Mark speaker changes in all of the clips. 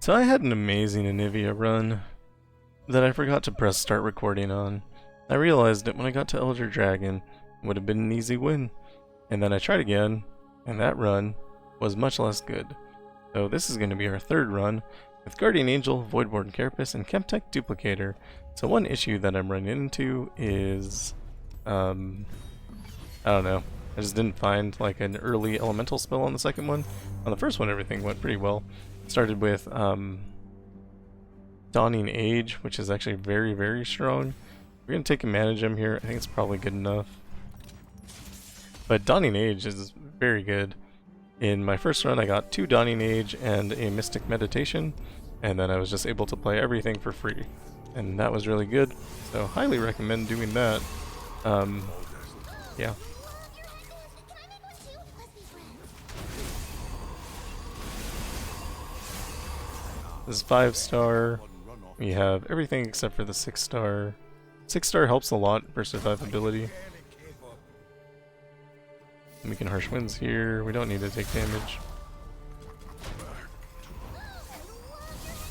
Speaker 1: So I had an amazing Anivia run that I forgot to press start recording on. I realized it when I got to Elder Dragon. It would have been an easy win. And then I tried again, and that run was much less good. So this is going to be our third run with Guardian Angel, Voidborn Carapace, and Chemtech Duplicator. So one issue that I'm running into is, I don't know. I just didn't find like an early elemental spell on the second one. On the first one, everything went pretty well. Started with Dawning Age, which is actually very, very strong. We're going to take a Mana Gem here. I think it's probably good enough. But Dawning Age is very good. In my first run, I got 2 Dawning Age and a Mystic Meditation, and then I was just able to play everything for free. And that was really good, so highly recommend doing that. Yeah. This is 5-star. We have everything except for the 6-star. 6-star helps a lot for survivability. We can Harsh Winds here. We don't need to take damage.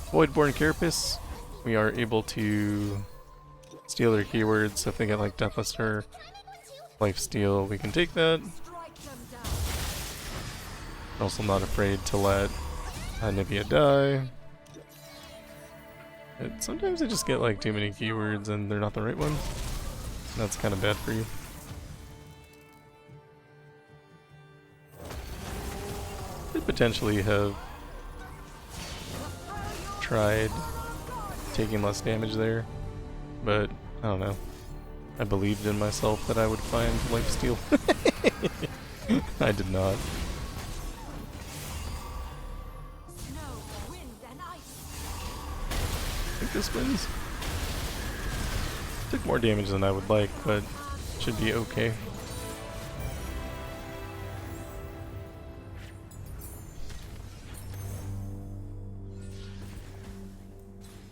Speaker 1: Voidborn Carapace. We are able to steal their keywords, so if they get like Deathless or Lifesteal, we can take that. Also not afraid to let Anivia die. Sometimes I just get like too many keywords and they're not the right ones. That's kind of bad for you. Could potentially have tried taking less damage there, but I don't know. I believed in myself that I would find lifesteal. I did not. I think this wins. Took more damage than I would like, but should be okay.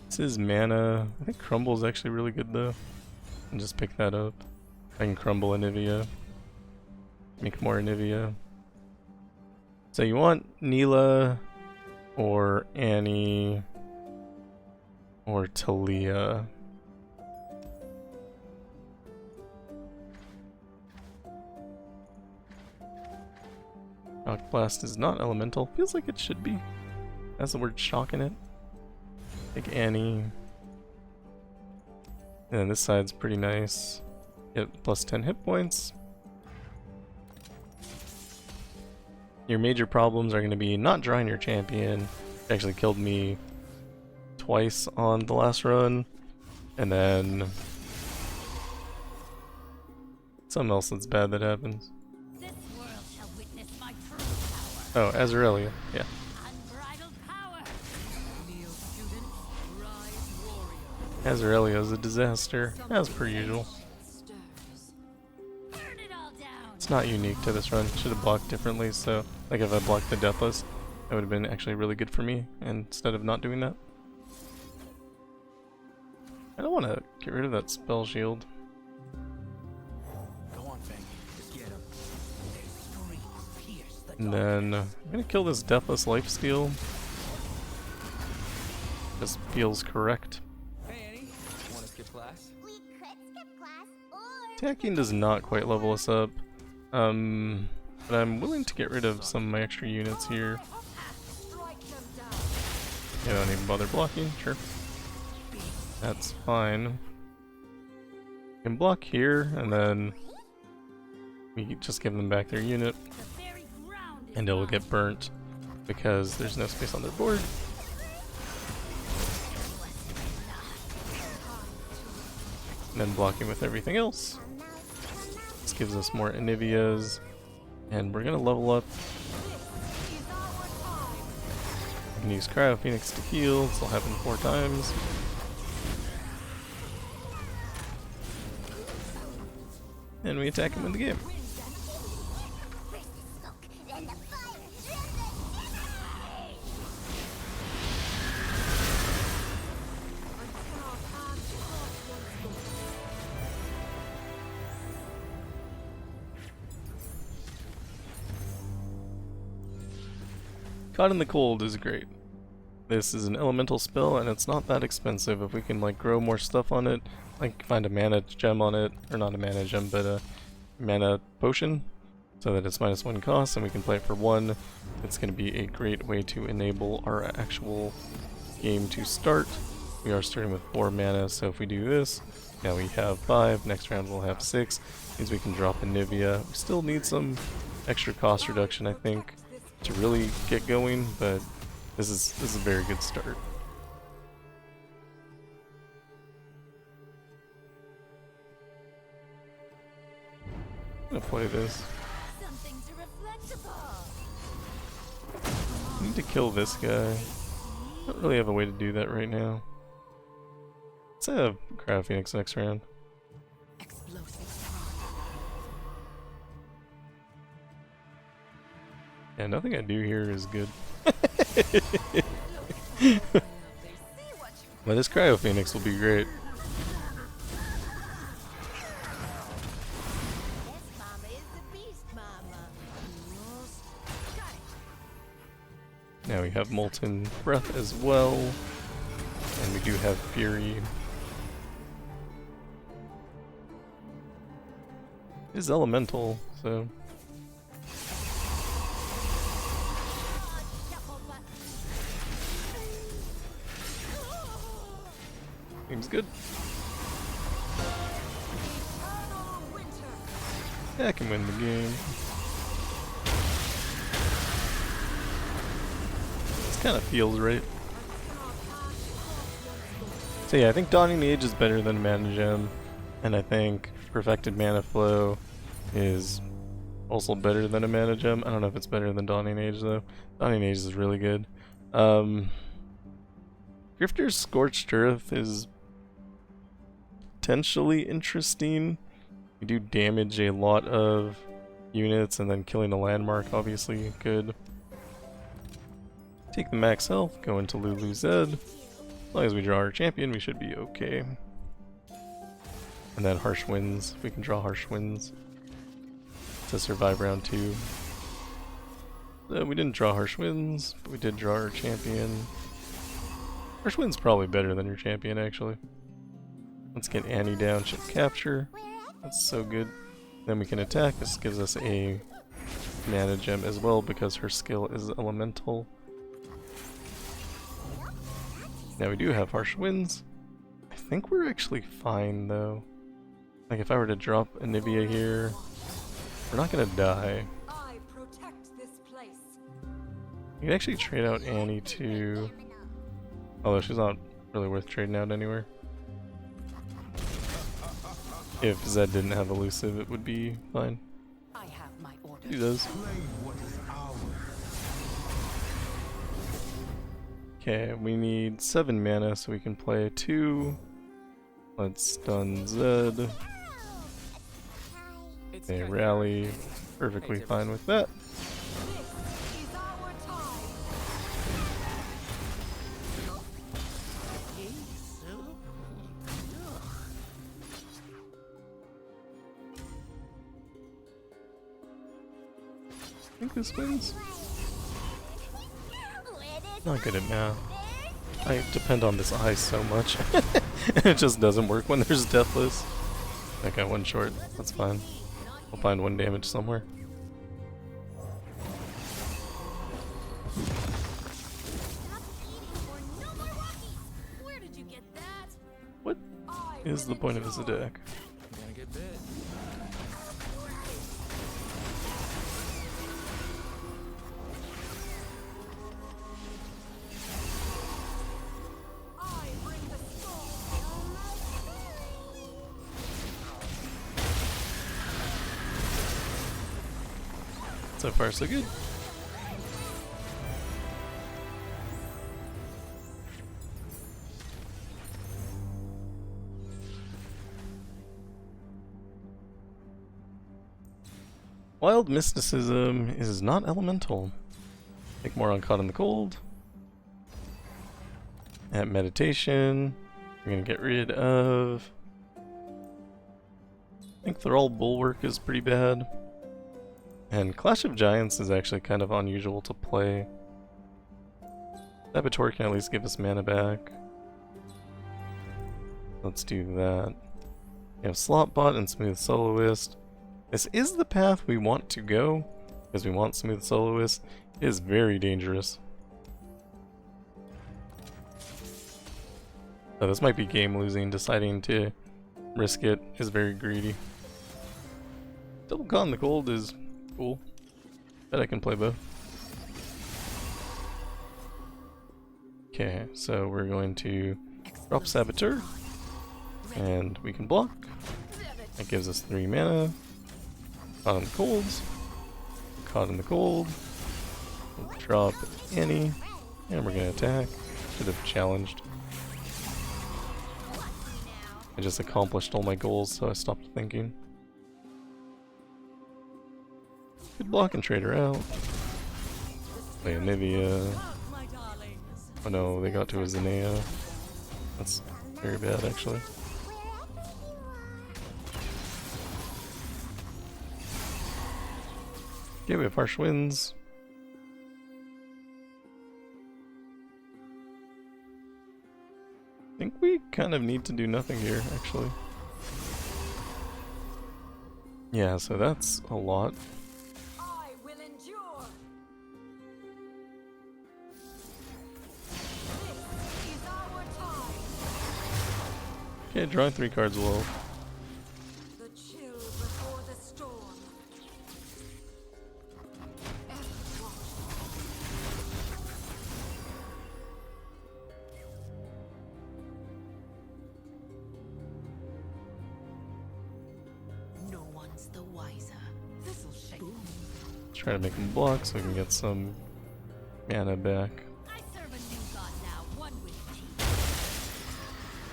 Speaker 1: This is mana. I think Crumble is actually really good though. And just pick that up. I can crumble Anivia. Make more Anivia. So you want Neela or Annie or Talia. Shock Blast is not elemental. Feels like it should be. Has the word shock in it. Take Annie. And then this side's pretty nice. Get plus 10 hit points. Your major problems are going to be not drawing your champion. It actually killed me twice on the last run. And then something else that's bad that happens. Oh, Azir Irelia, yeah. Azir Irelia is a disaster, as per usual. It's not unique to this run. Should have blocked differently, so like if I blocked the Deathless, that would have been actually really good for me, instead of not doing that. I don't want to get rid of that spell shield. And then I'm gonna kill this Deathless Lifesteal. Just feels correct. Attacking does not quite level us up, but I'm willing to get rid of some of my extra units here. Yeah, I don't even bother blocking, sure. That's fine. You can block here, and then we just give them back their unit, and it will get burnt because there's no space on their board. And then blocking with everything else. This gives us more Anivias, and we're gonna level up. We can use Cryo Phoenix to heal, this will happen 4 times. And we attack him in the game. Caught in the Cold is great. this is an elemental spell and it's not that expensive. If we can like grow more stuff on it, like find a mana gem on it, or not a mana gem, but a mana potion, so that it's -1 cost and we can play it for 1, it's going to be a great way to enable our actual game to start. We are starting with 4 mana, so if we do this, now we have 5, next round we'll have 6, means we can drop Anivia. We still need some extra cost reduction, I think, to really get going, but this is a very good start. I'm gonna play this. I need to kill this guy. I don't really have a way to do that right now. Let's have Cryo Phoenix next round. Yeah, nothing I do here is good. But this Cryo Phoenix will be great. Now we have Molten Breath as well, and we do have Fury. It is elemental, so seems good. Yeah, I can win the game. Kind of feels right. So yeah, I think Dawning Age is better than Mana Gem, and I think Perfected Mana Flow is also better than a Mana Gem. I don't know if it's better than Dawning Age though. Dawning Age is really good. Grifter's Scorched Earth is potentially interesting. You do damage a lot of units, and then killing a landmark obviously good. Take the max health, go into Lulu Zed. As long as we draw our champion, we should be okay. And then Harsh Winds. We can draw Harsh Winds to survive round 2. We didn't draw Harsh Winds, but we did draw our champion. Harsh Winds probably better than your champion, actually. Let's get Annie down, chip capture. That's so good. Then we can attack. This gives us a mana gem as well because her skill is elemental. Now we do have Harsh Winds. I think we're actually fine though. Like if I were to drop Anivia here, we're not gonna die. You can actually trade out Annie too. Although she's not really worth trading out anywhere. If Zed didn't have elusive, it would be fine. He does. Okay, we need 7 mana so we can play 2. Let's stun Zed. They rally. Perfectly fine with that. I think this wins. Not good at math. I depend on this eye so much. It just doesn't work when there's Deathless. I got 1 short. That's fine. I'll find 1 damage somewhere. What is the point of this attack? So far, so good. Wild Mysticism is not elemental. Take more on Caught in the Cold. At Meditation, we're gonna get rid of... I think Thrall Bulwark is pretty bad. And Clash of Giants is actually kind of unusual to play. Saboteur can at least give us mana back. Let's do that. We have Slotbot and Smooth Soloist. This is the path we want to go, because we want Smooth Soloist. It is very dangerous. So this might be game losing. Deciding to risk it is very greedy. Double Con the Gold is cool. Bet I can play both. Okay, so we're going to drop Saboteur, and we can block. That gives us 3 mana. Caught in the colds. Caught in the cold. We'll drop Annie, and we're gonna attack. Should have challenged. I just accomplished all my goals, so I stopped thinking. Could block and trade her out. Play Anivia. Oh no, they got to a Zinneia. That's very bad, actually. Okay, we have Harsh Winds. I think we kind of need to do nothing here, actually. Yeah, so that's a lot. Okay, drawing 3 cards will.
Speaker 2: The chill before the storm. No one's the wiser. This'll shake.
Speaker 1: Try to make him block so we can get some mana back.
Speaker 2: I serve a new god now, one with teeth.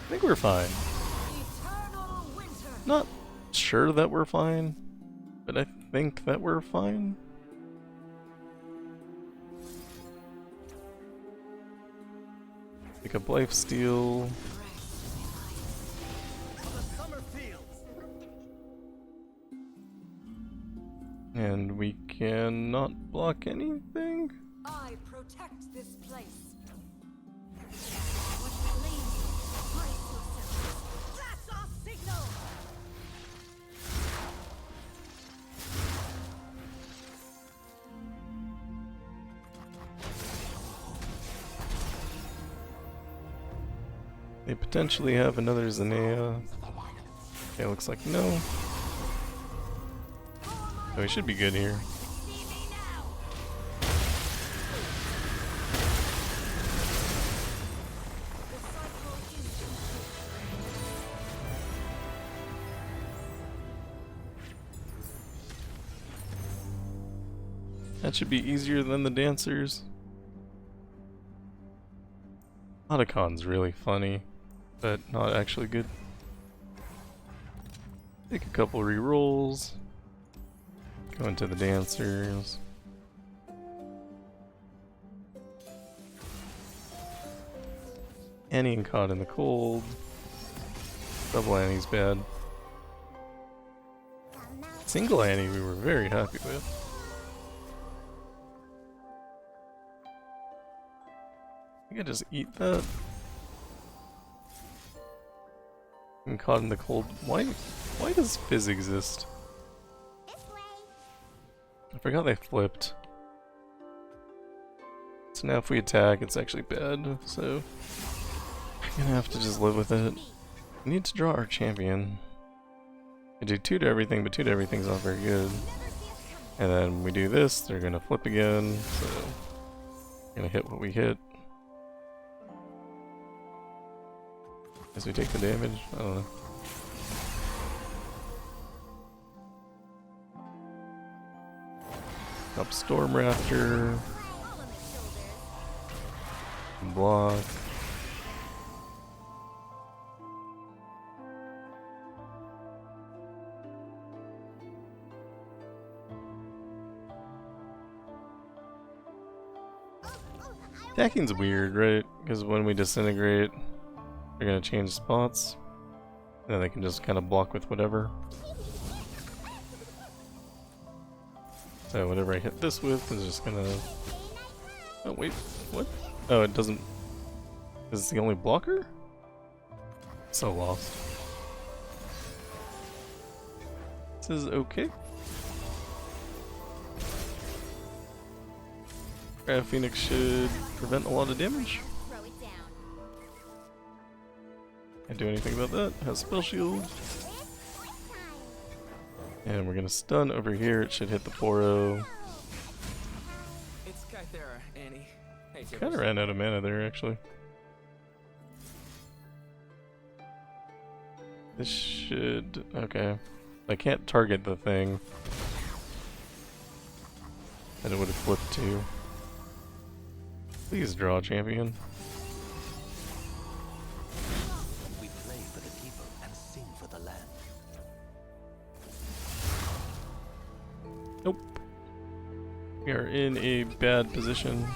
Speaker 1: I think we're fine.
Speaker 2: Eternal winter.
Speaker 1: Not sure that we're fine, but I think that we're fine. Pick up Lifesteal. And we cannot block anything.
Speaker 2: I protect this place. What flames? Brace yourselves. That's our signal.
Speaker 1: They potentially have another Zinneia. Okay, looks like no. So we should be good here.
Speaker 2: See me now. The cycle is
Speaker 1: That should be easier than the dancers. Otacon's really funny, but not actually good. Take a couple rerolls. Go into the dancers. Annie and Caught in the Cold. Double Annie's bad. Single Annie we were very happy with. I think I just eat that. And Caught in the Cold. Why does Fizz exist? I forgot they flipped. So now if we attack, it's actually bad, so I'm gonna have to just live with it. We need to draw our champion. I do 2 to everything, but 2 to everything's not very good. And then we do this, they're gonna flip again, so we're gonna hit what we hit. Guess we take the damage? I don't know. Up Storm Raptor. Block. Attacking's weird, right? Because when we disintegrate, they're gonna change spots. And then they can just kind of block with whatever. So whatever I hit this with is just gonna... Oh wait, what? Oh, it doesn't. Is it the only blocker? So lost. This is okay. Phoenix should prevent a lot of damage.
Speaker 2: Throw it down.
Speaker 1: Can't do anything about that. Has spell shield. And we're gonna stun over here. It should hit the Poro.
Speaker 3: It's Kythera, Annie. Hey,
Speaker 1: Kinda ran out of mana there, actually. This should... okay. I can't target the thing. And it would have flipped too. Please draw, champion.
Speaker 4: We play for the people and sing for the land.
Speaker 1: Nope. We are in a bad position.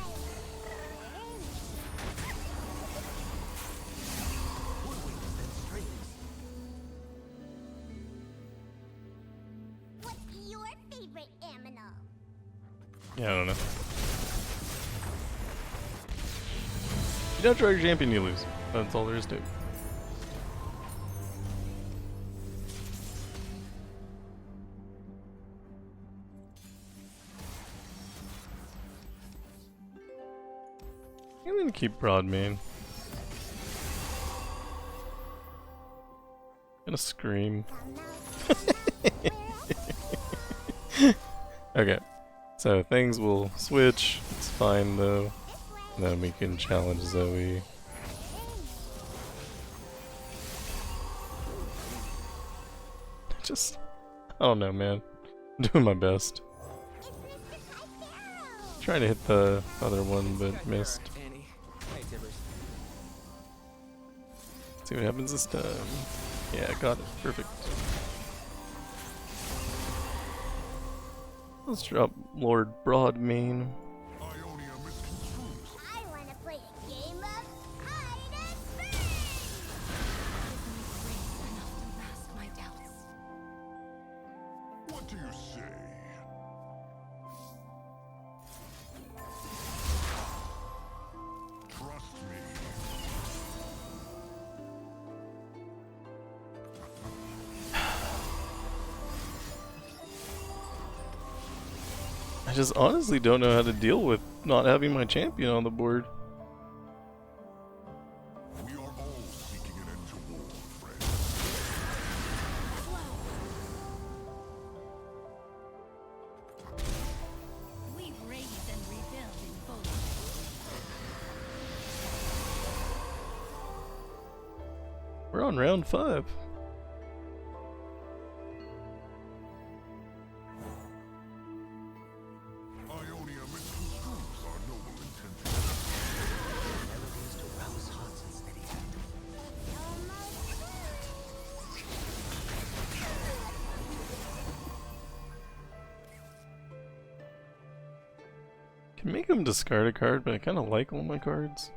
Speaker 2: What's your favorite aminal?
Speaker 1: Yeah, I don't know. You don't try your champion, you lose. That's all there is to it. I'm gonna keep broad main. Gonna scream. Okay, so things will switch. It's fine though. And then we can challenge Zoe. Just, I don't know, man. I'm doing my best. Trying to hit the other one, but missed.
Speaker 3: Annie. Hey, Tibbers.
Speaker 1: See what happens this time. Yeah, got it. Perfect. Let's drop Lord Broadmane.
Speaker 2: I want to play a game of hide and seek. Enough to mask my doubts.
Speaker 5: What do you say? Trust me.
Speaker 1: I just honestly don't know how to deal with not having my champion on the board.
Speaker 5: We are all seeking an end to war, friend.
Speaker 2: We raise and rebuild in both.
Speaker 1: We're on round 5.
Speaker 5: Ionia misconstrues our noble intentions.
Speaker 4: Melodies to rouse hearts and steady hands.
Speaker 1: Can make him discard a card, but I kind of like all my cards.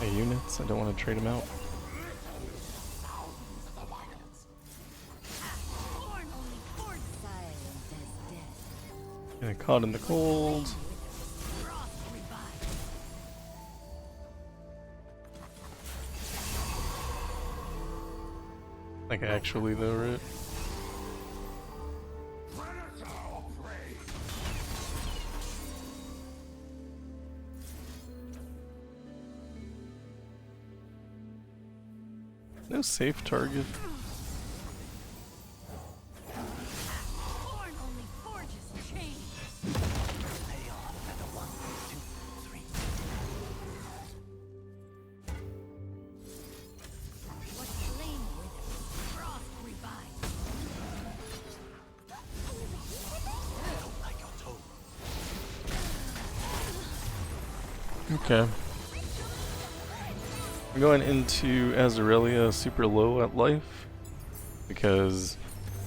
Speaker 1: My units, I don't want to trade them out.
Speaker 2: Born only for silence as death.
Speaker 1: Getting caught in the cold.
Speaker 2: Frost revive.
Speaker 1: Like actually though, right? No safe target.
Speaker 2: Born only forges change.
Speaker 4: Play on at the 1, 2, 3.
Speaker 2: What flame withers, frost revives.
Speaker 4: Don't like your tone.
Speaker 1: Okay. I'm going into Azir Irelia super low at life because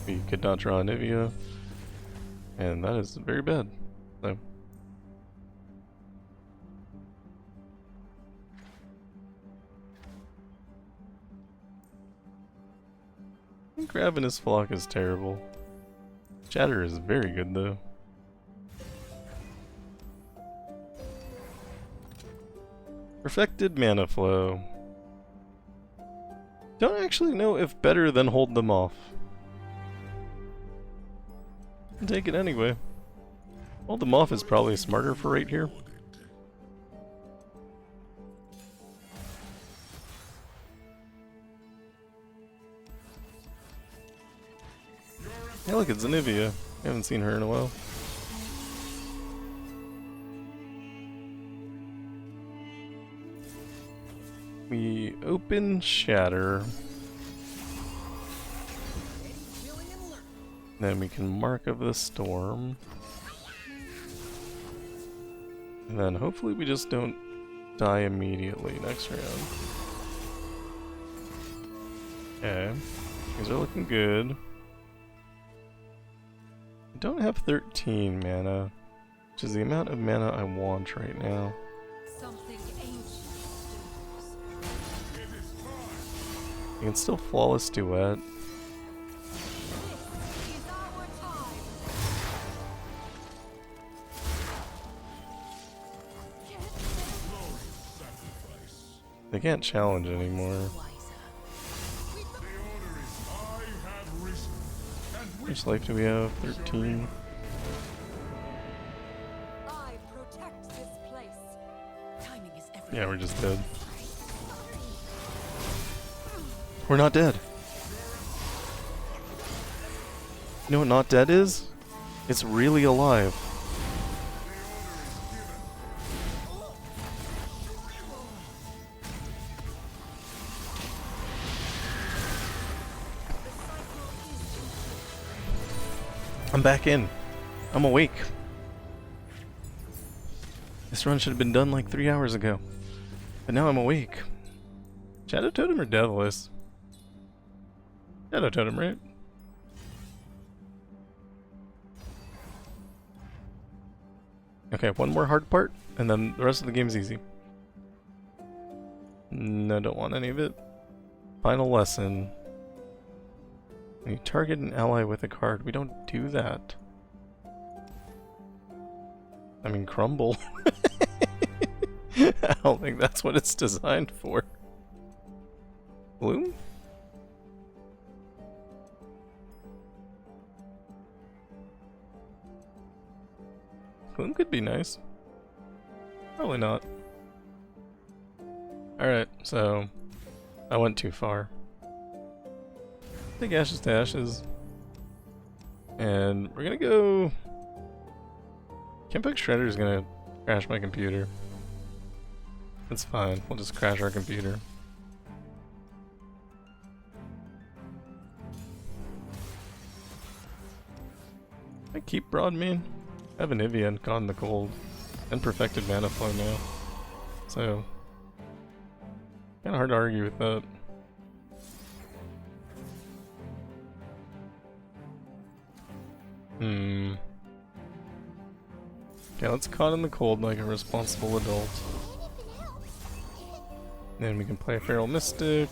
Speaker 1: we could not draw Anivia, and that is very bad. So. I think Ravenous Flock is terrible. Shatter is very good though. Perfected Manaflow. Don't actually know if better than hold them off. I'll take it anyway. Hold them off is probably smarter for right here. Hey, look, it's Anivia. I haven't seen her in a while. We open Shatter. Then we can Mark of the Storm. And then hopefully we just don't die immediately next round. Okay. Things are looking good. I don't have 13 mana, which is the amount of mana I want right now.
Speaker 2: Something ancient stirs.
Speaker 1: I can still Flawless Duet.
Speaker 2: This is our time.
Speaker 1: They can't challenge anymore. How much life do we have? 13.
Speaker 2: I protect this place. Timing is everything.
Speaker 1: Yeah, we're just dead. We're not dead. You know what not dead is? It's really alive. I'm back in. I'm awake. This run should have been done like 3 hours ago. But now I'm awake. Shadow Totem or Devilish? Shadow Totem, right? Okay, one more hard part, and then the rest of the game's easy. No, don't want any of it. Final lesson. When you target an ally with a card, we don't do that. I mean, crumble. I don't think that's what it's designed for. Bloom? Bloom could be nice. Probably not. Alright, so I went too far. Take ashes to ashes. And we're gonna go... Chempunk Shredder is gonna crash my computer. It's fine, we'll just crash our computer. I keep Broadmean. I have Anivia and Gone in the Cold. And Perfected Manaflow now. So... kinda hard to argue with that. Okay, let's Caught in the Cold like a responsible adult. Then we can play Feral Mystic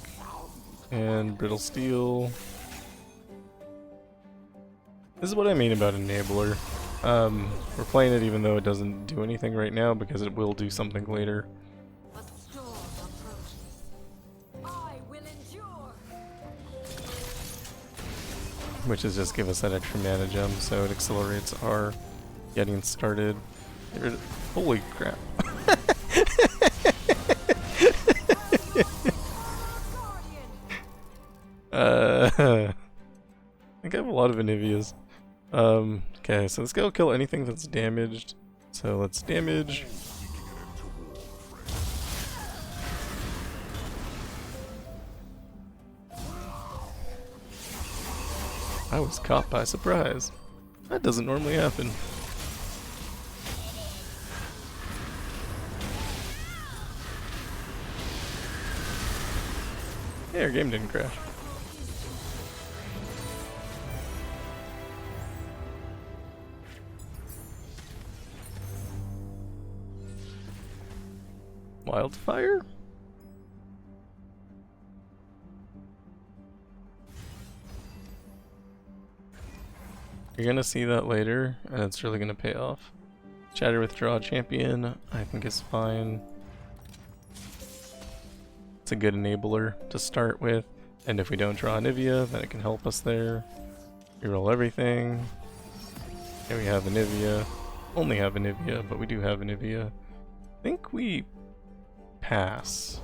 Speaker 1: and Brittle Steel. This is what I mean about Enabler. We're playing it even though it doesn't do anything right now because it will do something later.
Speaker 2: A storm approaches. I will endure.
Speaker 1: Which is just give us that extra mana gem so it accelerates our getting started. Holy crap. I think I have a lot of Anivias. Okay, so let's go kill anything that's damaged. So let's damage. I was caught by surprise. That doesn't normally happen. Yeah, our game didn't crash. Wildfire? You're gonna see that later, and it's really gonna pay off. Shatter Withdraw Champion, I think is fine. It's a good enabler to start with, and if we don't draw Anivia, then it can help us there. Reroll everything. Here we have Anivia. Only have Anivia, but we do have Anivia. I think we pass.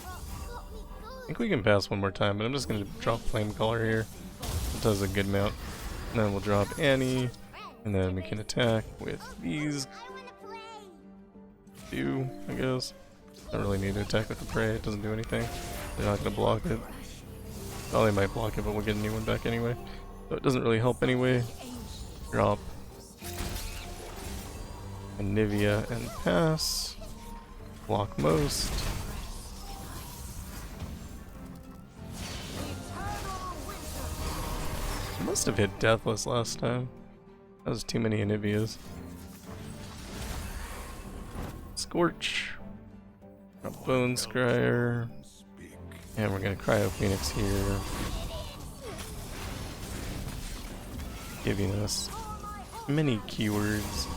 Speaker 1: I think we can pass one more time, but I'm just gonna drop Flame Color here. It does a good amount. And then we'll drop Annie, and then we can attack with these two, I guess. Don't really need to attack with the prey, it doesn't do anything. They're not gonna block it. Oh, they might block it, but we'll get a new one back anyway. So it doesn't really help anyway. Drop Anivia and pass. Block most. I must have hit Deathless last time. That was too many Anivias. Scorch. Bone Scryer. And we're gonna Cryo Phoenix here. Giving us many keywords.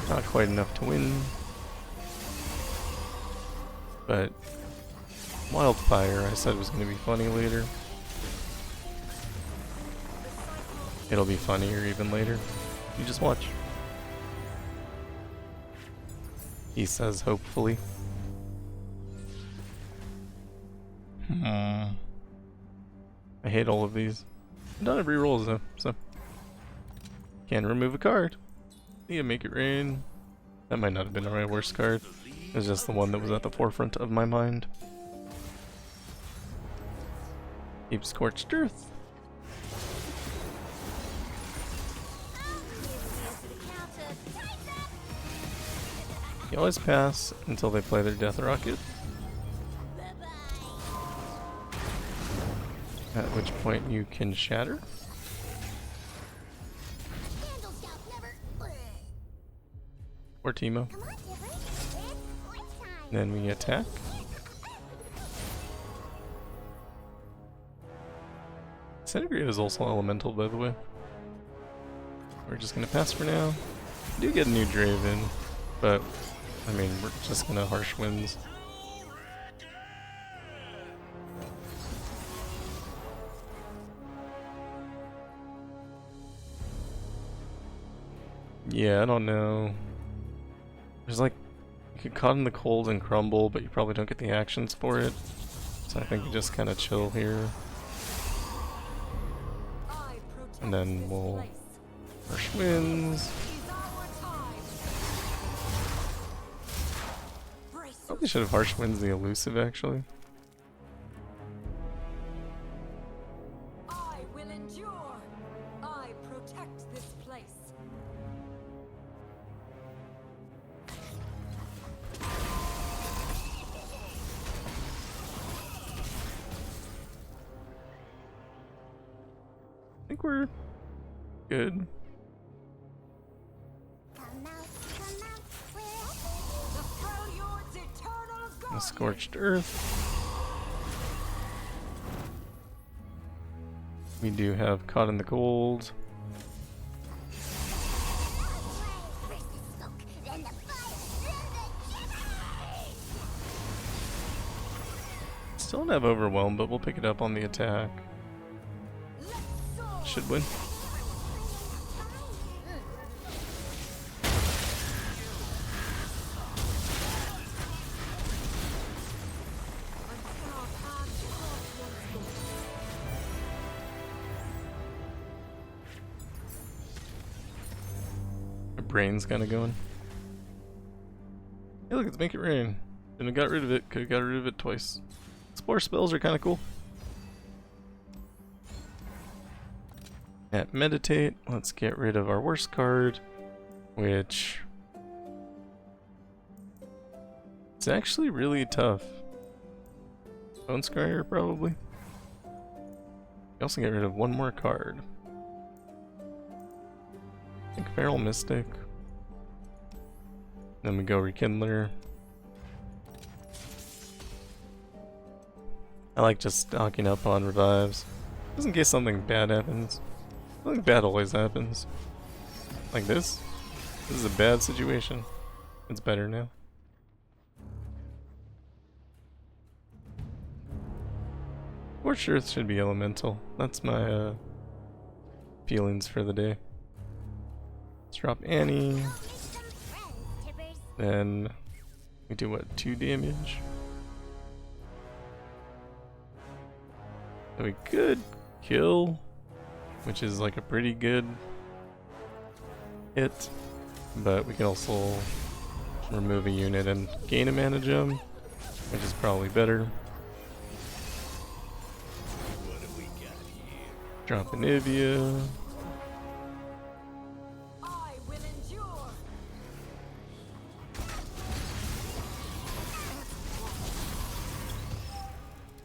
Speaker 1: Not quite enough to win. But Wildfire I said was gonna be funny later. It'll be funnier even later. You just watch. He says hopefully. I hate all of these. I don't have rerolls though, so can remove a card. Yeah, make it rain. That might not have been my worst card. It was just the one that was at the forefront of my mind. Keep Scorched Earth. You always pass until they play their Death Rocket. At which point you can shatter. Or Teemo. Then we attack. Centigrade is also elemental, by the way. We're just gonna pass for now. We do get a new Draven, but I mean, we're just gonna Harsh Winds. Yeah, I don't know. There's like, you get caught in the cold and crumble, but you probably don't get the actions for it. So I think you just kind of chill here. And then we'll Harsh Winds. Probably should have Harsh Winds the elusive actually.
Speaker 2: I will endure. I protect this place.
Speaker 1: I think we're good. A Scorched Earth. We do have Caught in the Cold. Still don't have Overwhelm, but we'll pick it up on the attack. Should win. My brain's kinda going. Hey look, let's make it rain. Shouldn't have got rid of it, could've got rid of it twice. Spore spells are kinda cool. At Meditate, let's get rid of our worst card, which it's actually really tough. Bone Scryer, probably. We also get rid of one more card. I think Feral Mystic. Then we go Rekindler. I like just stocking up on revives, just in case something bad happens. Something bad always happens. Like this. This is a bad situation. It's better now. Scorched Earth should be elemental. That's my feelings for the day. Let's drop Annie. Then we do what, 2 damage? So we could kill, which is like a pretty good hit, but we can also remove a unit and gain a mana gem, which is probably better. Drop Anivia.
Speaker 2: I will endure.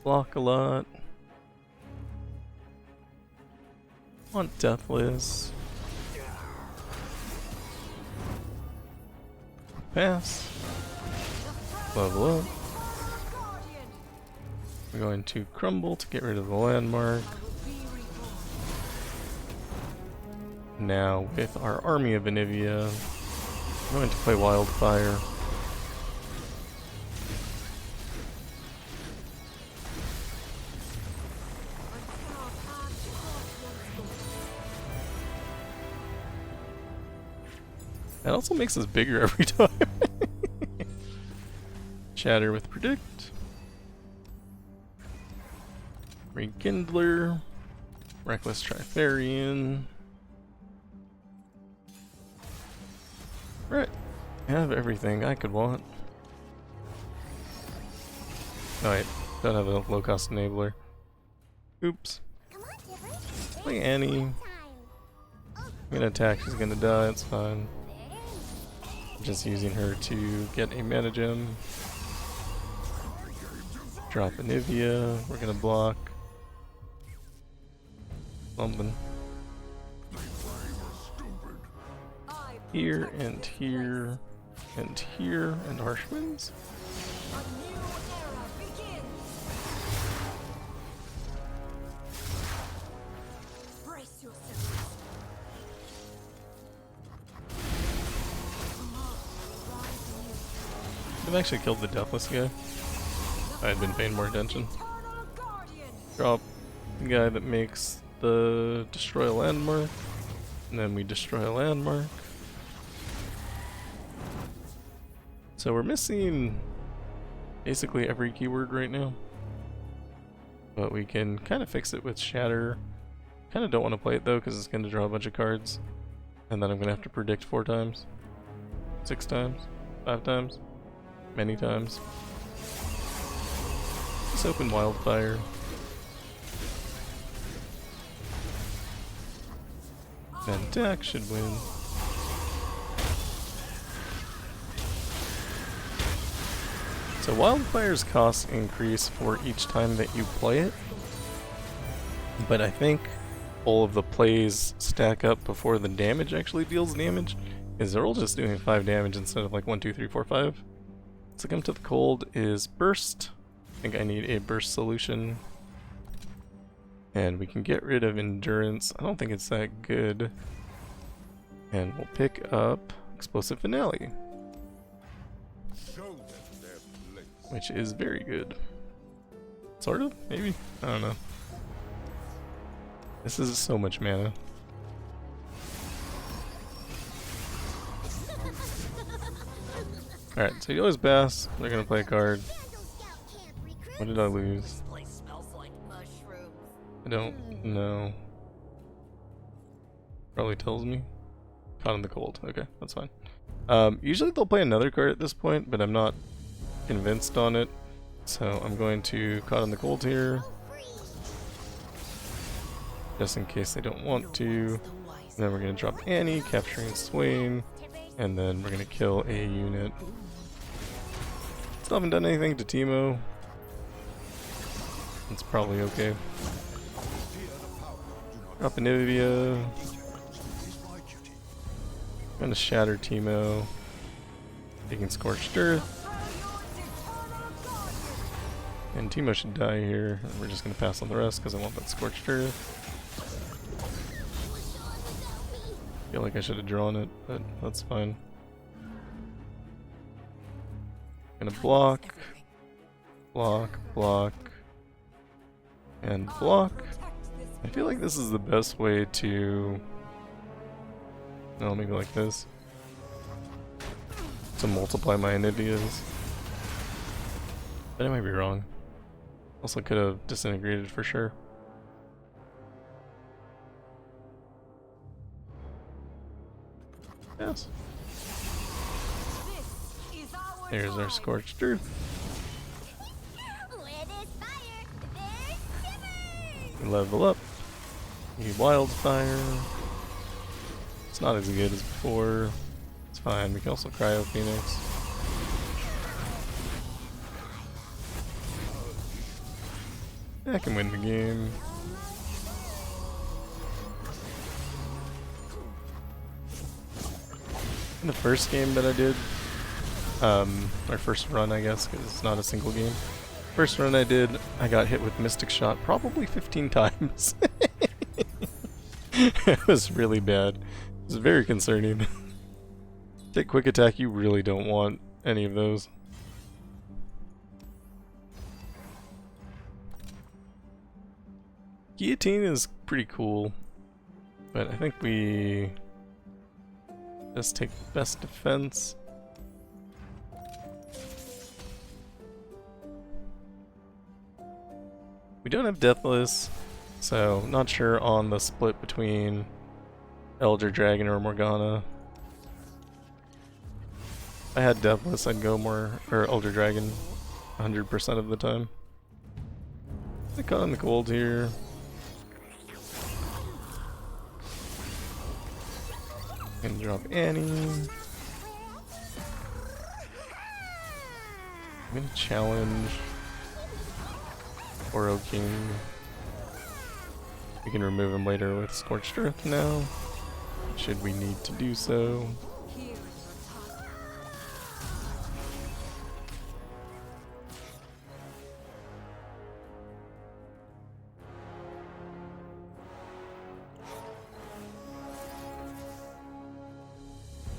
Speaker 1: Block a lot. Want Deathless. Pass. Level up.
Speaker 2: Guardian.
Speaker 1: We're going to Crumble to get rid of the landmark.
Speaker 2: Be reborn.
Speaker 1: Now with our army of Anivia, I'm going to play Wildfire. That also makes us bigger every time. Shatter with Predict. Rekindler. Reckless Trifarian. Right. I have everything I could want. Oh wait, don't have a low cost enabler. Oops. Play Annie. I'm gonna attack, she's gonna die, it's fine. Just using her to get a mana gem. Drop Anivia. We're gonna block something. Here and here and here and Harsh Winds.
Speaker 2: A new era begins. Brace yourselves.
Speaker 1: I've actually killed the Deathless guy. I had been paying more attention.
Speaker 2: Eternal Guardian.
Speaker 1: Drop the guy that makes the destroy a landmark. And then we destroy a landmark. So we're missing basically every keyword right now. But we can kind of fix it with Shatter. Kind of don't want to play it though because it's going to draw a bunch of cards. And then I'm going to have to predict 4 times. 6 times. 5 times. Many times. Let's open Wildfire. Then Dak should win. So Wildfire's costs increase for each time that you play it. But I think all of the plays stack up before the damage actually deals damage. Because they're all just doing 5 damage instead of like 1, 2, 3, 4, 5. Succumb to the Cold is Burst. I think I need a Burst solution. And we can get rid of Endurance. I don't think it's that good. And we'll pick up Explosive Finale, which is very good. Sort of? Maybe? I don't know. This is so much mana. Alright, so you always pass. They're gonna play a card. What did I lose?
Speaker 2: This place smells like mushrooms.
Speaker 1: I don't know. Probably tells me. Caught in the Cold. Okay, that's fine. Usually they'll play another card at this point, but I'm not convinced on it. So I'm going to Caught in the Cold here. Just in case they don't want to. And then we're going to drop Annie, capturing Swain. And then we're going to kill a unit. Still haven't done anything to Teemo. It's probably okay. Drop Anivia. Gonna shatter Teemo. Taking Scorched Earth. And Teemo should die here. And we're just gonna pass on the rest because I want that Scorched Earth. Feel like I should have drawn it, but that's fine. Gonna block. Block, block. and block. I feel like this is the best way to... No, maybe like this. To multiply my Anivias. But I might be wrong. Also could have disintegrated for sure. Yes.
Speaker 2: This is our
Speaker 1: There's our
Speaker 2: time.
Speaker 1: Scorched Earth.
Speaker 2: Where there's fire, there's shivers.
Speaker 1: We level up. We Wildfire. It's not as good as before. It's fine. We can also Cryo Phoenix. I can win the game. In the first game that I did, our first run I guess, because it's not a single game. First run I did, I got hit with Mystic Shot probably 15 times. It was really bad. It was very concerning. Take Quick Attack, you really don't want any of those. Guillotine is pretty cool, but I think we just take best defense. We don't have Deathless, so not sure on the split between Elder Dragon or Morgana. If I had Deathless, I'd go Elder Dragon 100% of the time. I caught in the cold here. And drop Annie. I'm gonna challenge Poro King. We can remove him later with Scorched Earth now, should we need to do so.
Speaker 2: Here is your time.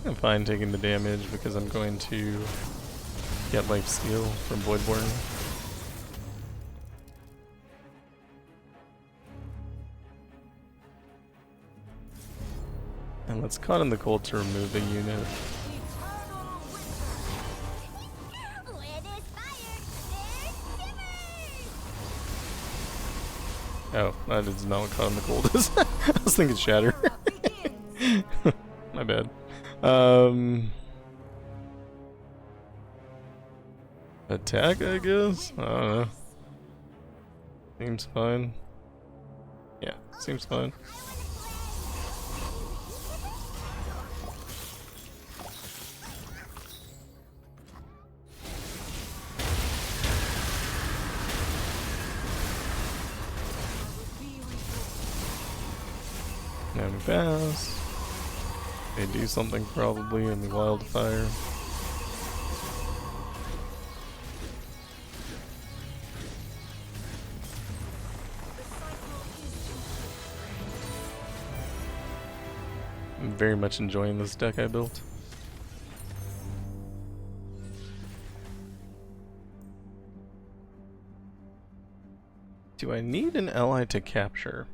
Speaker 1: I'm fine taking the damage because I'm going to get Lifesteal from Voidborn. And let's Caught in the Cold to remove the unit.
Speaker 2: Where there's fire, there's shivers.
Speaker 1: Oh, that is not what Caught in the Cold is. I was thinking Shatter.
Speaker 2: Begins.
Speaker 1: My bad. Attack, I guess? I don't know. Seems fine. Yeah, seems fine. Now we pass. They do something probably in the Wildfire. I'm very much enjoying this deck I built. Do I need an ally to capture?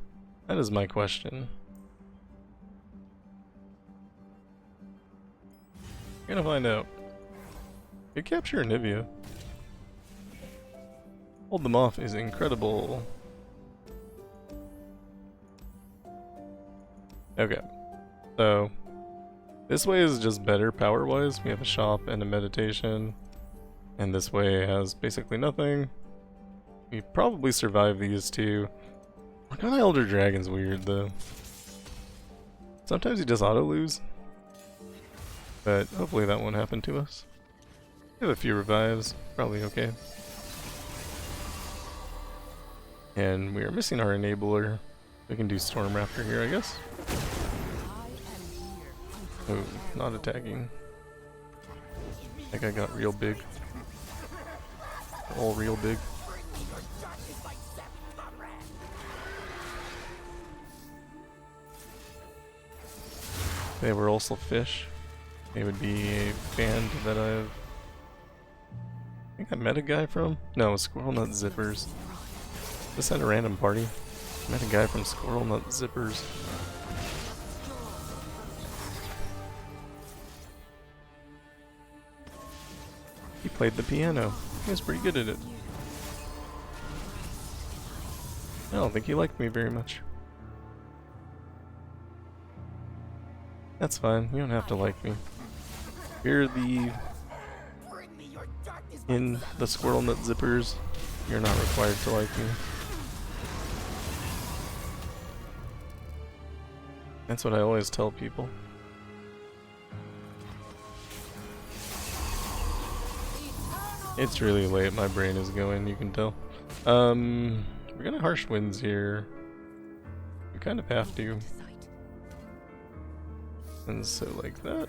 Speaker 1: That is my question. We're gonna find out. You capture Anivia. Hold them off is incredible. Okay. So, this way is just better power-wise. We have a shop and a meditation. And this way has basically nothing. We probably survive these two. Morgana Elder Dragon's weird though. Sometimes he does auto-lose. But hopefully that won't happen to us. We have a few revives, probably okay. And we are missing our enabler. We can do Storm Raptor here, I guess. Oh, not attacking. I think I got real big. All real big. They were also fish. They would be a band that I think I met a guy from? No, Squirrel Nut Zippers. Just at a random party. Met a guy from Squirrel Nut Zippers. He played the piano. He was pretty good at it. I don't think he liked me very much. That's fine, you don't have to like me. You're in the Squirrel Nut Zippers, you're not required to like me. That's what I always tell people. It's really late, my brain is going, you can tell. We're gonna harsh winds here. We kind of have to. And so like that.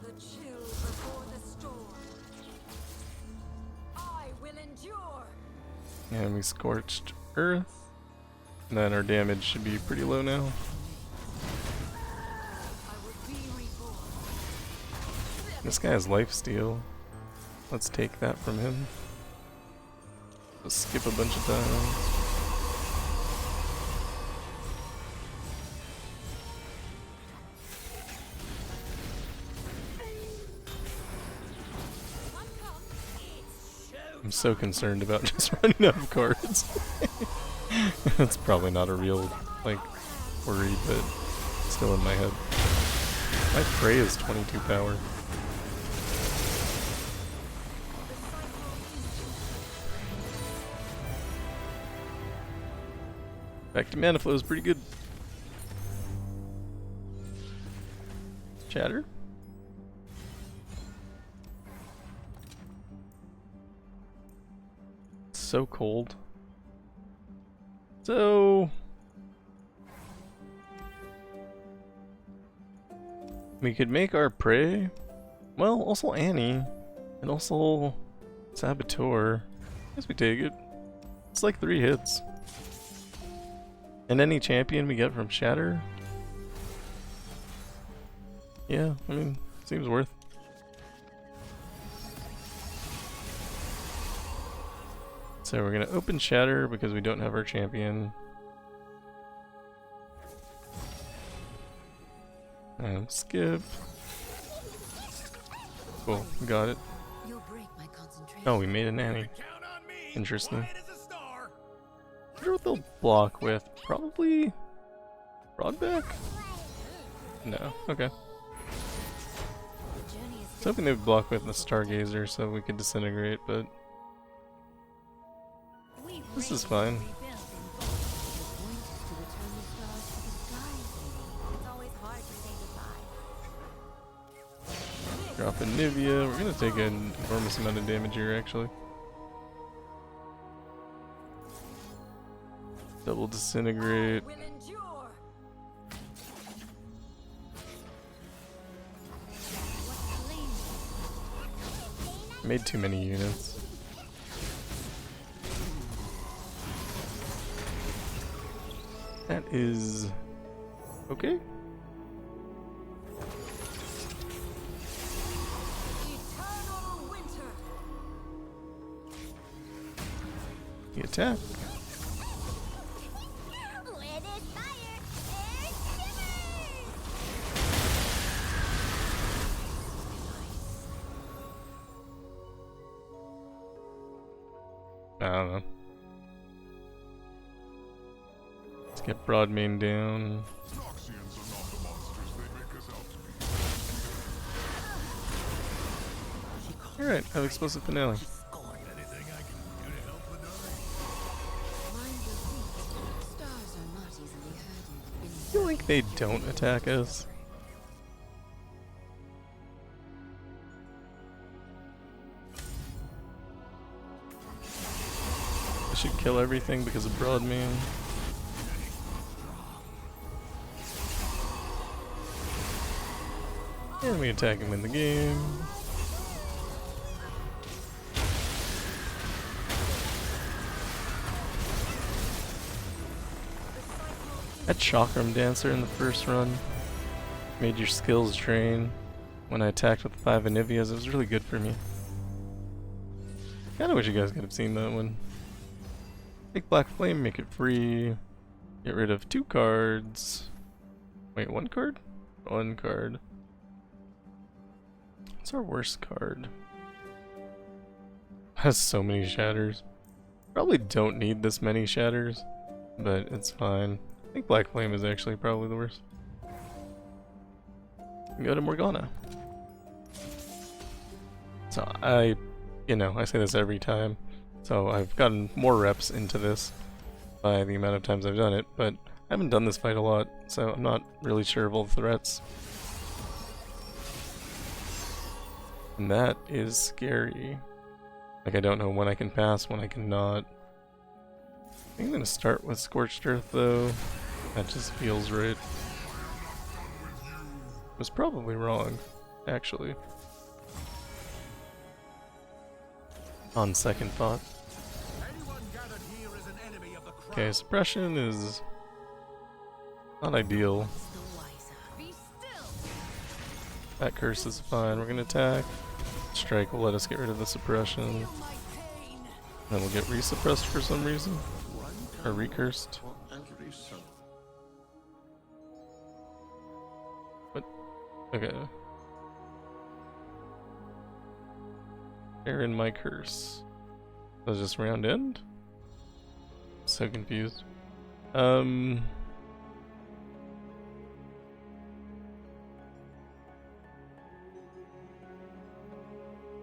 Speaker 2: The chill before the storm. I will endure.
Speaker 1: And we scorched earth. And then our damage should be pretty low now.
Speaker 2: I will be reborn.
Speaker 1: This guy has lifesteal. Let's take that from him. Just skip a bunch of times. I'm so concerned about just running out of cards. That's probably not a real, like, worry, but still in my head. My prey is 22 power. Back to Manaflows is pretty good. Chatter? It's so cold. So we could make our prey. Well, also Annie. And also Saboteur. I guess we take it. It's like 3 hits. And any champion we get from Shatter. Yeah, I mean, seems worth. So we're gonna open Shatter because we don't have our champion. And skip. Cool, got it.
Speaker 2: You'll break my concentration.
Speaker 1: Oh, we made an Annie.
Speaker 5: Count on me.
Speaker 1: Interesting.
Speaker 5: Quiet as a star.
Speaker 1: I wonder what they'll block with. Probably Broadback? No, okay.
Speaker 2: The journey
Speaker 1: I
Speaker 2: is
Speaker 1: was hoping they would block with the Stargazer so we could disintegrate, but this is fine. Drop Anivia. We're gonna take an enormous amount of damage here, actually. Double disintegrate.
Speaker 2: will endure.
Speaker 1: Made too many units. That is okay.
Speaker 2: Eternal winter.
Speaker 1: The attack.
Speaker 2: Where there's fire, there's shiver.
Speaker 1: I don't know. Let's get Broadmain down.
Speaker 5: Noxians are not the monsters they make us out to be.
Speaker 1: Alright, have explosive finale.
Speaker 5: Anything I can do to help another?
Speaker 2: Mind the weak. Stars are not easily hurted.
Speaker 1: I feel like they don't attack us. I should kill everything because of Broadmain. And we attack him in the game. That Chakram Dancer in the first run. made your skills drain when I attacked with 5 Anivias. It was really good for me. Kinda wish you guys could have seen that one. Take Black Flame, make it free. Get rid of 2 cards. Wait, 1 card? 1 card. What's our worst card? Has so many shatters. Probably don't need this many shatters, but it's fine. I think Black Flame is actually probably the worst. Go to Morgana. So I say this every time. So I've gotten more reps into this by the amount of times I've done it, but I haven't done this fight a lot, so I'm not really sure of all the threats. And that is scary. Like, I don't know when I can pass, when I cannot. I think I'm gonna start with Scorched Earth though. That just feels right. Was probably wrong, actually. On second thought. Okay, suppression is not ideal.
Speaker 2: Be still.
Speaker 1: That curse is fine. We're gonna attack. Strike will let us get rid of the suppression.
Speaker 2: Feel my pain.
Speaker 1: Then we'll get resuppressed for some reason. Or recursed. What? Okay. They're in my curse. Does this round end? So confused.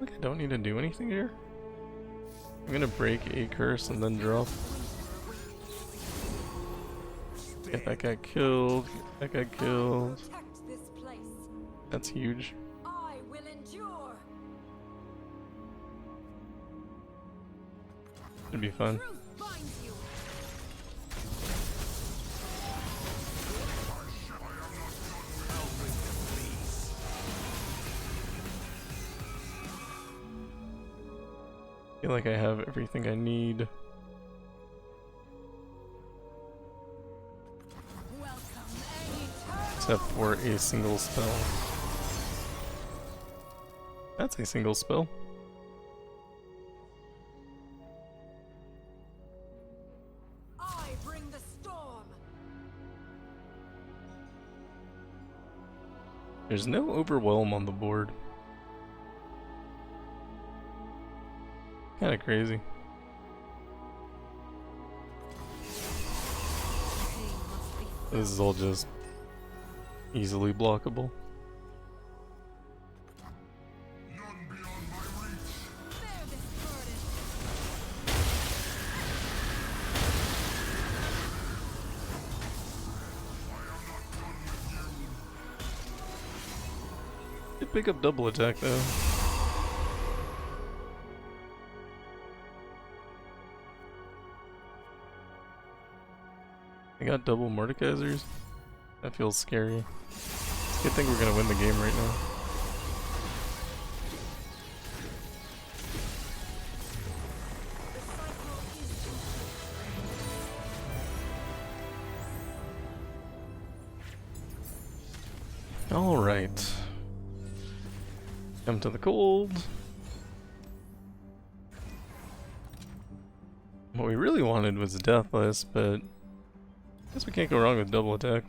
Speaker 1: Look, I don't need to do anything here. I'm gonna break a curse and then drop. Get that guy killed. Get that guy killed.
Speaker 2: Protect this place.
Speaker 1: That's huge.
Speaker 2: I will endure.
Speaker 1: Should be fun.
Speaker 2: Truth binds you.
Speaker 1: I feel like I have everything I need.
Speaker 2: Welcome any turn.
Speaker 1: Except for a single spell. That's a single spell.
Speaker 2: I bring the storm.
Speaker 1: There's no overwhelm on the board. Kinda crazy. This is all just easily blockable.
Speaker 2: Bear this burden.
Speaker 1: Did pick up double attack though. I got double Mordekaisers. That feels scary. It's a good thing we're gonna win the game right now. Alright. Come to the cold. What we really wanted was Deathless, but I guess we can't go wrong with double attack.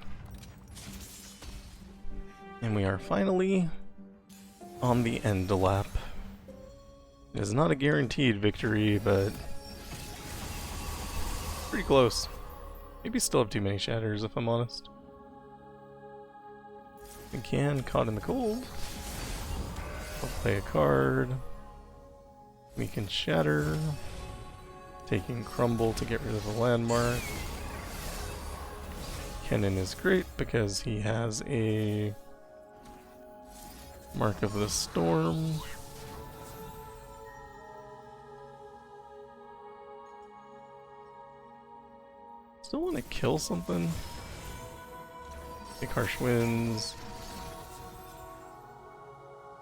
Speaker 1: And we are finally on the end lap. It is not a guaranteed victory, but pretty close. Maybe still have too many shatters if I'm honest. We can caught in the cold. I'll play a card. We can shatter. Taking crumble to get rid of the landmark. Kennen is great because he has a Mark of the Storm. Still want to kill something. Take Harsh Winds.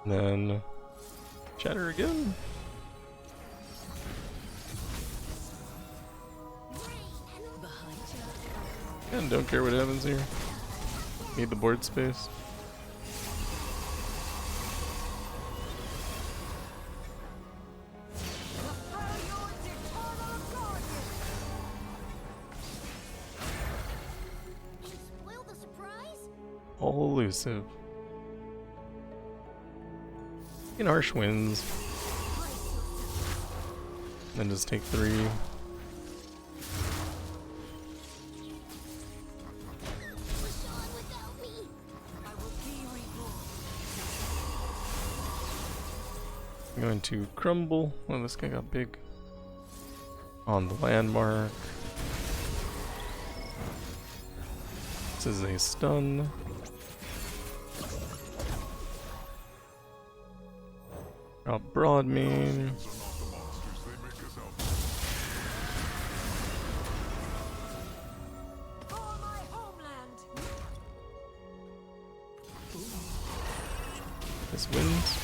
Speaker 1: And then shatter again. And don't care what happens here. Need the board space. all elusive. In harsh winds. Then just take 3.
Speaker 2: Push on without me. I will be reborn.
Speaker 1: I'm going to crumble. Oh, this guy got big. On the landmark. This is a stun. Drop broad main.
Speaker 2: For my homeland.
Speaker 1: This wins.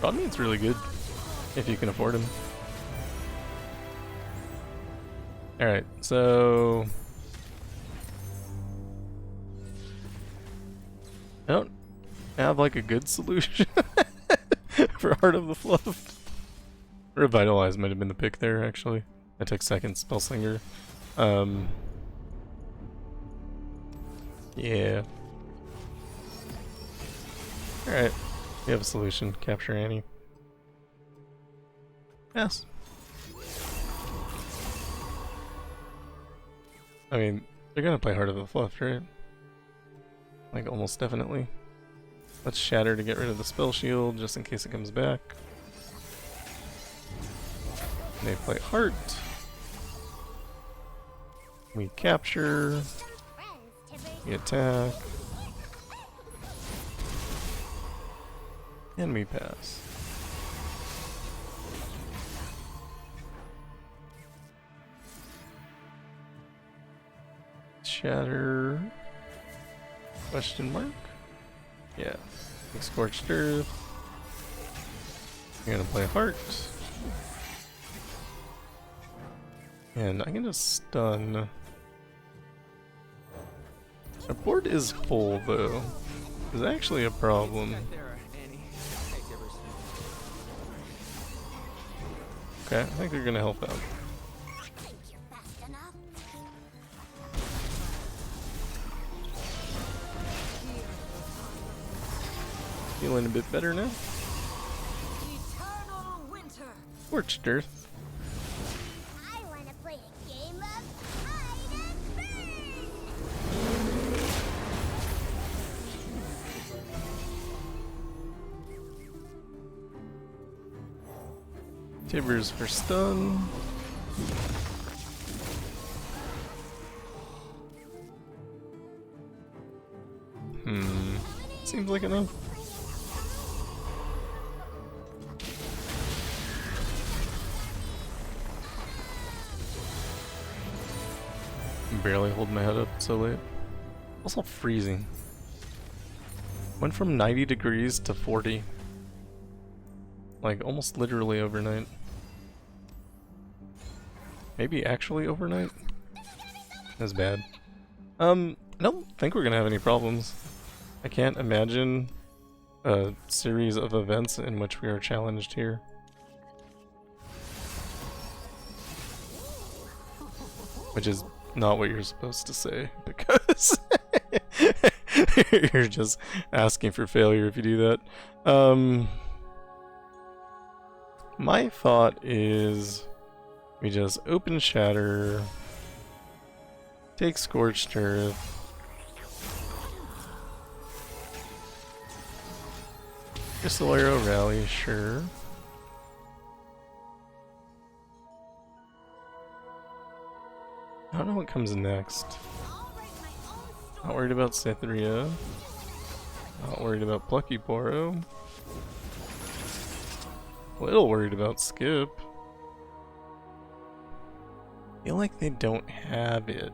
Speaker 1: Broad main's really good if you can afford him. Alright, so I don't have like a good solution for Heart of the Fluft. Revitalize might have been the pick there, actually. I took second Spellslinger. Yeah. Alright, we have a solution. Capture Annie. Yes. I mean, they're gonna play Heart of the Fluft, right? Like, almost definitely. Let's Shatter to get rid of the spell shield, just in case it comes back. And they play Heart. We capture. We attack. And we pass. Shatter. Question mark? Yeah. Scorched Earth. I'm gonna play Heart. And I can just stun. Our board is full though. Is actually a problem.
Speaker 3: Back there, Annie. Hey, Tibbers.
Speaker 1: Okay, I think they're gonna help out.
Speaker 2: Think you're fast enough?
Speaker 1: Feeling a bit better now.
Speaker 2: Eternal winter.
Speaker 1: Scorched Earth.
Speaker 2: I want to play a game of hide and seek.
Speaker 1: Tibbers for stun. Seems like enough. I'm barely holding my head up so late. Also freezing. Went from 90 degrees to 40. Like almost literally overnight. Maybe actually overnight? That's bad. I don't think we're gonna have any problems. I can't imagine a series of events in which we are challenged here. Which is not what you're supposed to say, because you're just asking for failure if you do that. My thought is we just open Shatter, take Scorched Earth, Crystal Arrow Rally, sure. I don't know what comes next. Not worried about Cytheria. Not worried about Plucky Poro. A little worried about Skip. Feel like they don't have it.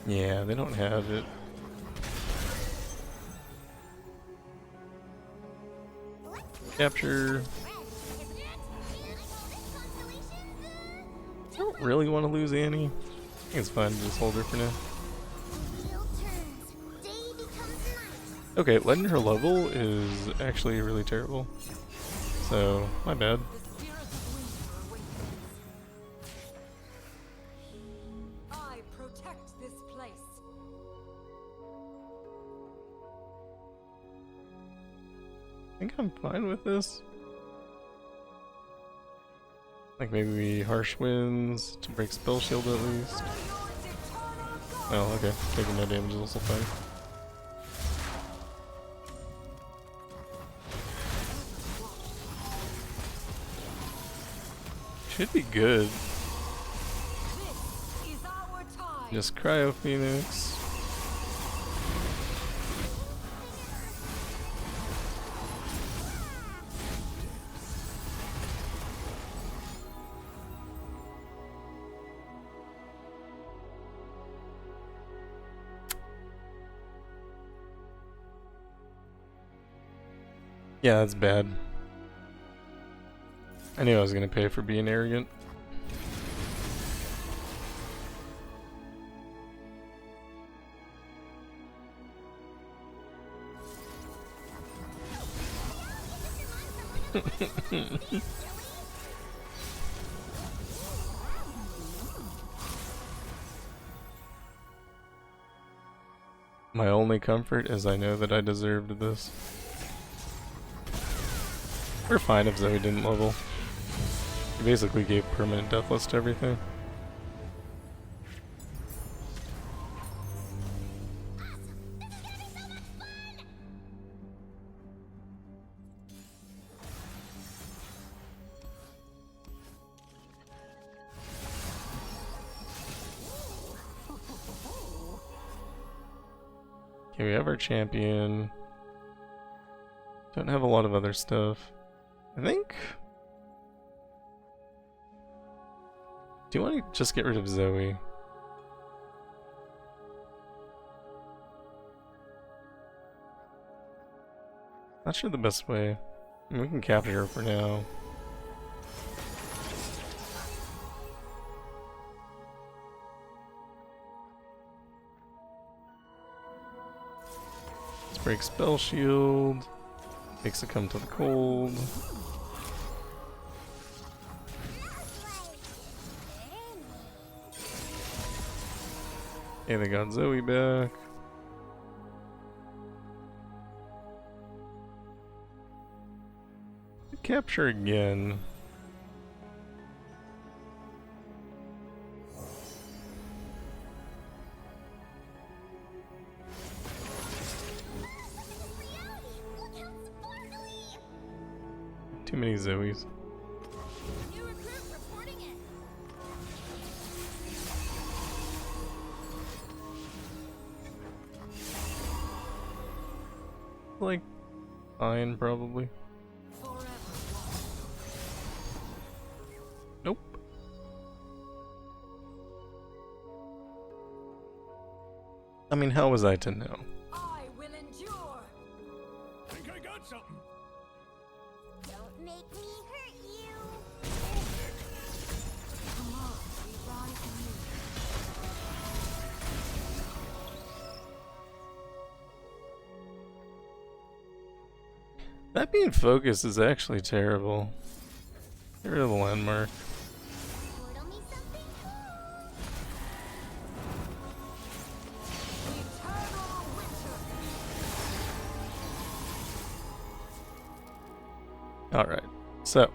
Speaker 1: Yeah, they don't have it. Capture. I don't really want to lose Annie. I think it's fine to just hold her for now. Okay, letting her level is actually really terrible. So, my bad. I think I'm fine with this. Like maybe Harsh Winds to break Spell Shield at least. Oh, okay. Taking no damage is also fine. Should be good. Just Cryo Phoenix. Yeah, that's bad. I knew I was gonna pay for being arrogant. My only comfort is I know that I deserved this. We're fine if Zoe didn't level. He basically gave permanent deathless to everything. Okay, we have our champion. Don't have a lot of other stuff. I think... Do you want to just get rid of Zoe? Not sure the best way. I mean, we can capture her for now. Let's break Spell Shield. Makes it come to the cold. Okay, they got Zoe back. Capture again. Too many Zoes.
Speaker 2: New recruit reporting in.
Speaker 1: Like, fine, probably. Nope. I mean, how was I to know?
Speaker 2: I will endure.
Speaker 5: Think I got something.
Speaker 2: Don't make me hurt you.
Speaker 6: Come on, we rise anew.
Speaker 1: That being focused is actually terrible. Get rid of the landmark.
Speaker 2: Portal me something
Speaker 6: Eternal winter.
Speaker 1: Alright, so.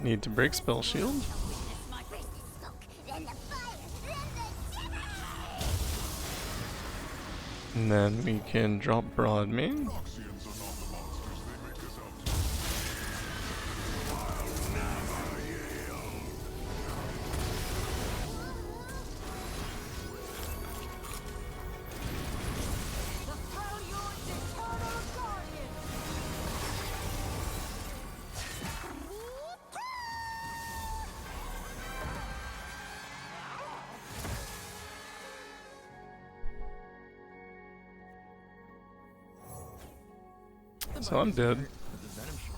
Speaker 1: Need to break Spell Shield.
Speaker 2: Witness my first smoke, then the fire, then the shiver.
Speaker 1: And then we can drop Broadmane.
Speaker 5: Noxians are not the monsters they make us out to be. I'll never yield.
Speaker 6: The Freljord's eternal guardian.
Speaker 1: So I'm dead.
Speaker 3: The venom shot.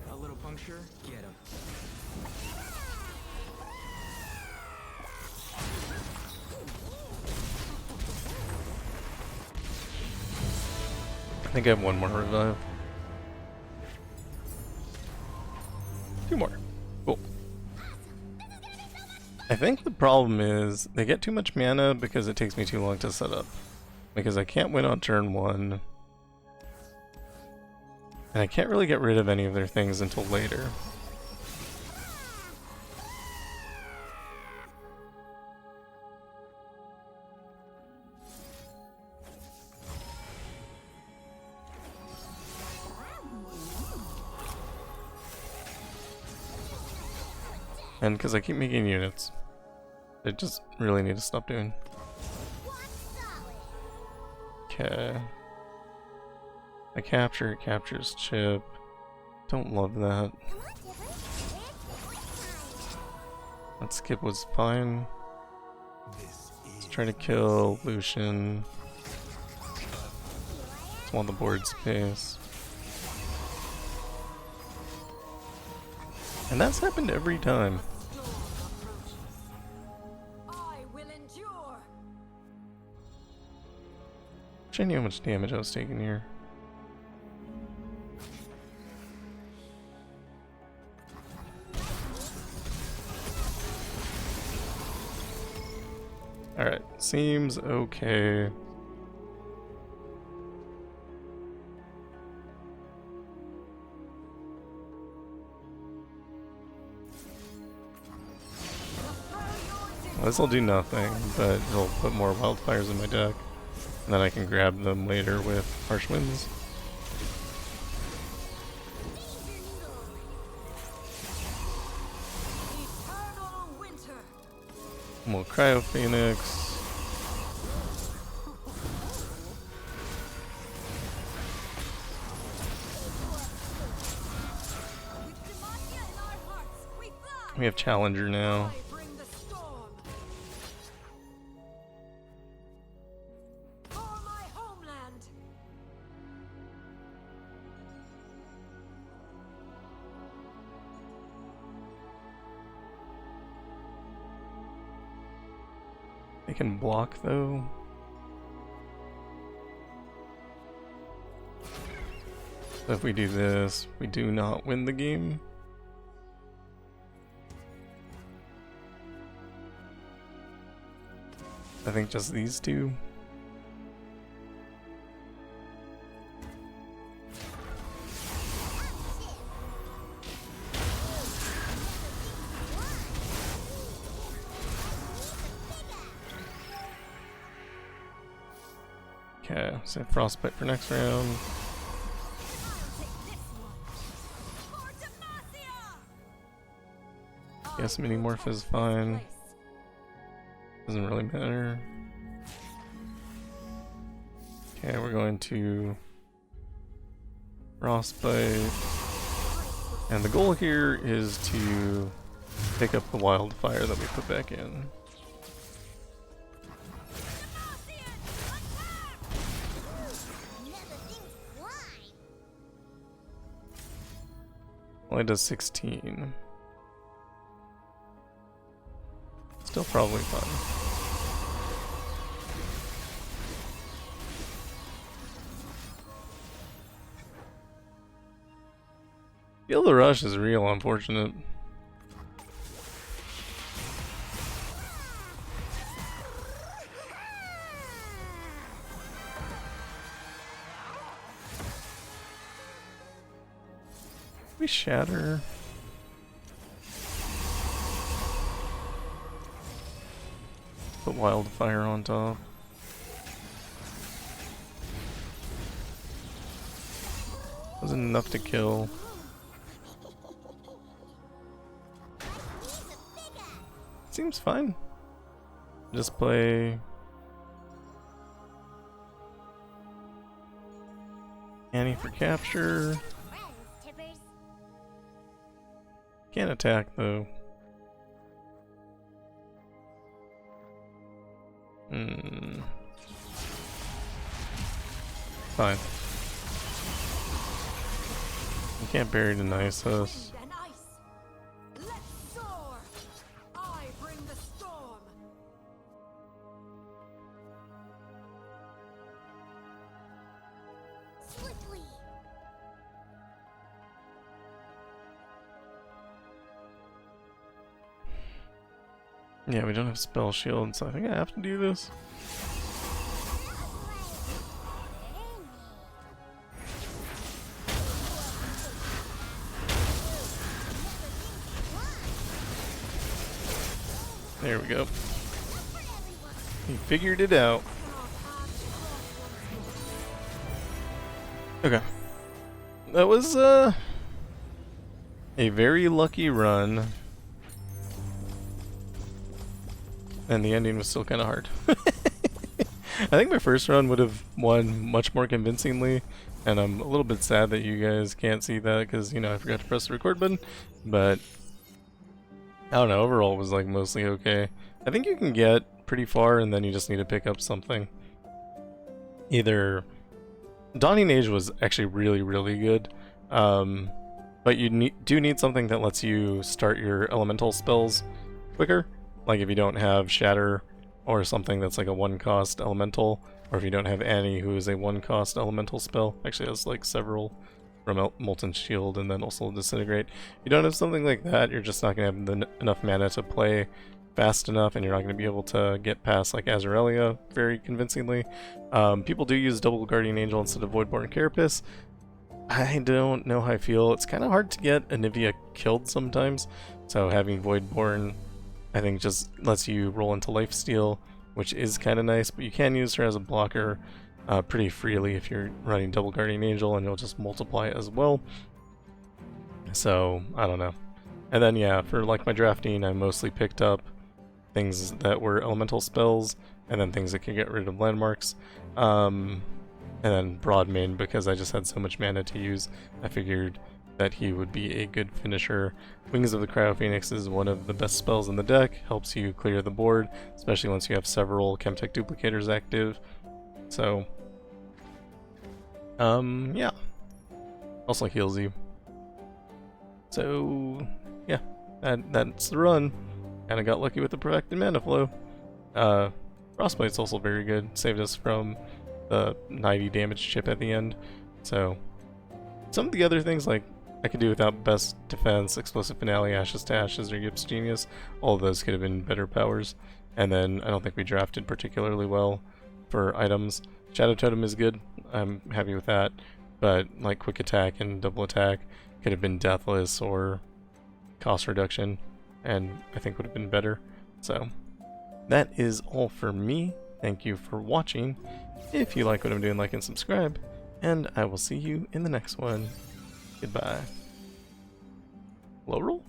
Speaker 3: A little puncture, get him.
Speaker 1: think I have one more revive. 2 more. Cool. I think the problem is they get too much mana because it takes me too long to set up. Because I can't win on turn 1. And I can't really get rid of any of their things until later. And because I keep making units, I just really need to stop doing. Okay. I capture, it captures chip. Don't love that. That skip was fine. Let's try to kill Lucian. Just want the board space. And that's happened every time.
Speaker 6: I will endure.
Speaker 1: I knew how much damage I was taking here. Alright, seems okay. Well, this'll do nothing, but it'll put more wildfires in my deck. And then I can grab them later with Harsh Winds.
Speaker 6: Eternal winter.
Speaker 1: We'll Cryo Phoenix.
Speaker 6: With Demacia in our hearts, we fly.
Speaker 1: We have Challenger now.
Speaker 6: I bring the storm. For my homeland.
Speaker 1: They can block though. So if we do this, we do not win the game. I think just these two. Okay, save Frostbite for next round.
Speaker 6: For Demacia.
Speaker 1: Guess Mini Morph is fine. Doesn't really matter. Okay, we're going to Frostbite. And the goal here is to pick up the wildfire that we put back in. Only does 16. Still probably fun. Feel the rush is real, unfortunate. We shatter. Put wildfire on top. Wasn't enough to kill. Seems fine. Just play Annie for capture. Can't attack though. Fine. You can't bury the Nisus.
Speaker 6: Wind and ice. Let's soar. I bring the storm.
Speaker 2: swiftly.
Speaker 1: Yeah, we don't have spell shield, so I think I have to do this. There we go. He figured it out. Okay. That was a very lucky run. And the ending was still kind of hard. I think my first run would have won much more convincingly, and I'm a little bit sad that you guys can't see that because, you know, I forgot to press the record button, but I don't know, overall it was like mostly okay. I think you can get pretty far and then you just need to pick up something. Either Dawning Age was actually really good, but you do need something that lets you start your elemental spells quicker. Like if you don't have Shatter or something that's like a 1-cost elemental, or if you don't have Annie, who is a 1-cost elemental spell. Actually has like several from Molten Shield and then also Disintegrate. You don't have something like that, you're just not going to have enough mana to play fast enough, and you're not going to be able to get past like Azir Irelia very convincingly. People do use Double Guardian Angel instead of Voidborn Carapace. I don't know how I feel. It's kind of hard to get Anivia killed sometimes, so having Voidborn I think just lets you roll into lifesteal, which is kind of nice, but you can use her as a blocker pretty freely if you're running Double Guardian Angel, and you'll just multiply it as well. So, I don't know. And then yeah, for like my drafting, I mostly picked up things that were elemental spells, and then things that could get rid of landmarks. And then broad main, because I just had so much mana to use, I figured that he would be a good finisher. Wings of the Cryo Phoenix is one of the best spells in the deck, helps you clear the board, especially once you have several Chemtech Duplicators active. So, yeah. Also heals you. So, yeah, that's the run. Kinda got lucky with the Perfected Manaflow. Frostbite's also very good, saved us from the 90 damage chip at the end. So, some of the other things, like, I could do without Best Defense, Explosive Finale, Ashes to Ashes, or Yips Genius. All of those could have been better powers. And then I don't think we drafted particularly well for items. Shadow Totem is good, I'm happy with that. But like Quick Attack and Double Attack could have been Deathless or Cost Reduction, and I think would have been better. So that is all for me. Thank you for watching. If you like what I'm doing, like and subscribe. And I will see you in the next one. Goodbye. Low roll?